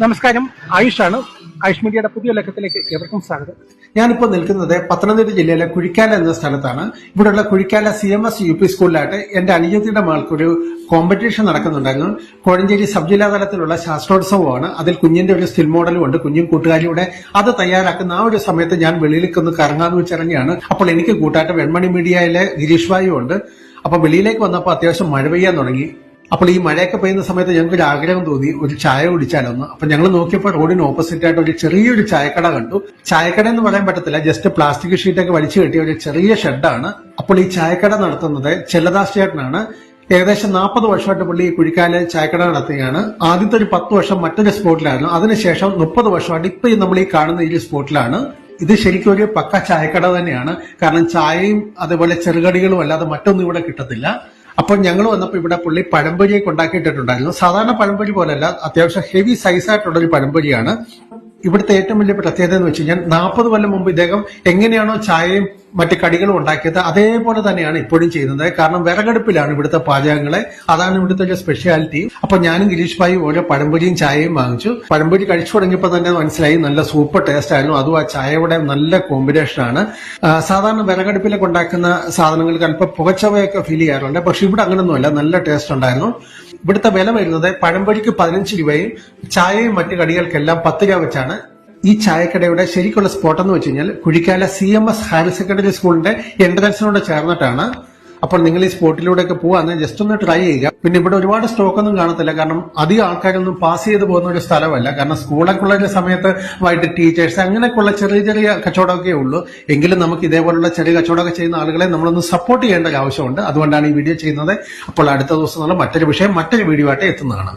നമസ്കാരം, ആയുഷാണ്. ആയുഷ് മീഡിയയുടെ പുതിയ ലക്കത്തിലേക്ക് ഏവർക്കും സ്വാഗതം. ഞാനിപ്പോൾ നിൽക്കുന്നത് പത്തനംതിട്ട ജില്ലയിലെ കുഴിക്കാല എന്ന സ്ഥലത്താണ്. ഇവിടെയുള്ള കുഴിക്കാല CMS UP സ്കൂളിലായിട്ട് എന്റെ അനുജത്തിയുടെ മകൾക്കൊരു കോമ്പറ്റീഷൻ നടക്കുന്നുണ്ടായിരുന്നു. കോഴഞ്ചേരി സബ് ജില്ലാ തലത്തിലുള്ള ശാസ്ത്രോത്സവമാണ്. അതിൽ കുഞ്ഞിന്റെ ഒരു സ്റ്റിൽ മോഡലും ഉണ്ട്. കുഞ്ഞും കൂട്ടുകാരിയുടെ അത് തയ്യാറാക്കുന്ന ആ ഒരു സമയത്ത് ഞാൻ വെളിയിലേക്ക് ഒന്ന് കറങ്ങാന്ന് വെച്ചിറങ്ങിയാണ്. അപ്പോൾ എനിക്ക് കൂട്ടായിട്ട് വെൺമണി മീഡിയയിലെ ഗിരീഷ് ഭായി ഉണ്ട്. അപ്പൊ വെളിയിലേക്ക് വന്നപ്പോൾ അത്യാവശ്യം മഴ പെയ്യാൻ തുടങ്ങി. അപ്പോൾ ഈ മഴയൊക്കെ പെയ്യുന്ന സമയത്ത് ഞങ്ങൾക്ക് ഒരു ആഗ്രഹം തോന്നി ഒരു ചായ കുടിച്ചാലൊന്ന്. അപ്പൊ ഞങ്ങൾ നോക്കിയപ്പോൾ റോഡിന് ഓപ്പോസിറ്റ് ആയിട്ട് ഒരു ചെറിയൊരു ചായക്കട കണ്ടു. ചായക്കട എന്ന് പറയാൻ പറ്റത്തില്ല, ജസ്റ്റ് പ്ലാസ്റ്റിക് ഷീറ്റൊക്കെ വലിച്ചു കെട്ടിയ ഒരു ചെറിയ ഷെഡാണ്. അപ്പോൾ ഈ ചായക്കട നടത്തുന്നത് ചെല്ലദാസ് ചേട്ടനാണ്. ഏകദേശം 40 വർഷമായിട്ട് പുള്ളി കുഴിക്കാല് ചായക്കട നടത്തുകയാണ്. ആദ്യത്തെ ഒരു 10 വർഷം മറ്റൊരു സ്പോട്ടിലായിരുന്നു. അതിനുശേഷം 30 വർഷമായിട്ട് ഇപ്പൊ നമ്മൾ ഈ കാണുന്ന ഈ സ്പോട്ടിലാണ്. ഇത് ശരിക്കും ഒരു പക്ക ചായക്കട തന്നെയാണ്. കാരണം ചായയും അതുപോലെ ചെറുകടികളും അല്ലാതെ മറ്റൊന്നും ഇവിടെ കിട്ടത്തില്ല. അപ്പോൾ ഞങ്ങൾ വന്നപ്പോൾ ഇവിടെ പുള്ളി പഴംപൊരിയൊക്കെ ഉണ്ടാക്കിയിട്ടിട്ടുണ്ടായിരുന്നു. സാധാരണ പഴംപൊരി പോലല്ല, അത്യാവശ്യം ഹെവി സൈസായിട്ടുള്ള ഒരു പഴംപൊരിയാണ്. ഇവിടുത്തെ ഏറ്റവും വലിയ പ്രത്യേകത എന്ന് വെച്ച് കഴിഞ്ഞാൽ 40 കൊല്ലം മുമ്പ് ഇദ്ദേഹം എങ്ങനെയാണോ ചായയും മറ്റു കടികളും ഉണ്ടാക്കിയത് അതേപോലെ തന്നെയാണ് ഇപ്പോഴും ചെയ്യുന്നത്. കാരണം വിറകടുപ്പിലാണ് ഇവിടുത്തെ പാചകങ്ങളെ, അതാണ് ഇവിടുത്തെ ഒരു സ്പെഷ്യാലിറ്റി. അപ്പൊ ഞാനും ഗിരീഷ് ഭായി ഓരോ പഴംപൊരിയും ചായയും വാങ്ങിച്ചു. പഴംപൊരി കഴിച്ചു തുടങ്ങിയപ്പോൾ തന്നെ മനസ്സിലായി നല്ല സൂപ്പർ ടേസ്റ്റ് ആയിരുന്നു. അതും ആ ചായയുടെ നല്ല കോമ്പിനേഷനാണ്. സാധാരണ വിറകടുപ്പിലൊക്കെ ഉണ്ടാക്കുന്ന സാധനങ്ങൾക്ക് അല്പം പുകച്ചവയൊക്കെ ഫീൽ ചെയ്യാറുണ്ട്. പക്ഷെ ഇവിടെ അങ്ങനൊന്നുമല്ല, നല്ല ടേസ്റ്റ് ഉണ്ടായിരുന്നു. ഇവിടുത്തെ വില വരുന്നത് പഴംപൊരിക്ക് 15 രൂപയും ചായയും മറ്റു കടികൾക്കെല്ലാം 10 രൂപ വെച്ചാണ്. ഈ ചായക്കടയുടെ ശരിക്കുള്ള സ്പോട്ട് എന്ന് വെച്ച് കഴിഞ്ഞാൽ കുഴിക്കാല CMS ഹയർ സെക്കൻഡറി സ്കൂളിന്റെ എൻട്രൻസിനോട് ചേർന്നിട്ടാണ്. അപ്പോൾ നിങ്ങൾ ഈ സ്പോട്ടിലൂടെയൊക്കെ പോവാന്ന് ജസ്റ്റ് ഒന്ന് ട്രൈ ചെയ്യുക. പിന്നെ ഇവിടെ ഒരുപാട് സ്റ്റോക്ക് ഒന്നും കാണത്തില്ല, കാരണം അധികം ആൾക്കാരൊന്നും പാസ് ചെയ്ത് പോകുന്ന ഒരു സ്ഥലമല്ല. കാരണം സ്കൂളൊക്കെ ഉള്ള സമയത്ത് വൈകിട്ട് ടീച്ചേഴ്സ് അങ്ങനെയൊക്കെയുള്ള ചെറിയ ചെറിയ കച്ചവടമൊക്കെ ഉള്ളൂ. എങ്കിലും നമുക്ക് ഇതേപോലുള്ള ചെറിയ കച്ചവടമൊക്കെ ചെയ്യുന്ന ആളുകളെ നമ്മളൊന്ന് സപ്പോർട്ട് ചെയ്യേണ്ട ആവശ്യമുണ്ട്. അതുകൊണ്ടാണ് ഈ വീഡിയോ ചെയ്യുന്നത്. അപ്പോൾ അടുത്ത ദിവസം മറ്റൊരു വിഷയം മറ്റൊരു വീഡിയോ ആയിട്ട് എത്തുന്നതാണ്.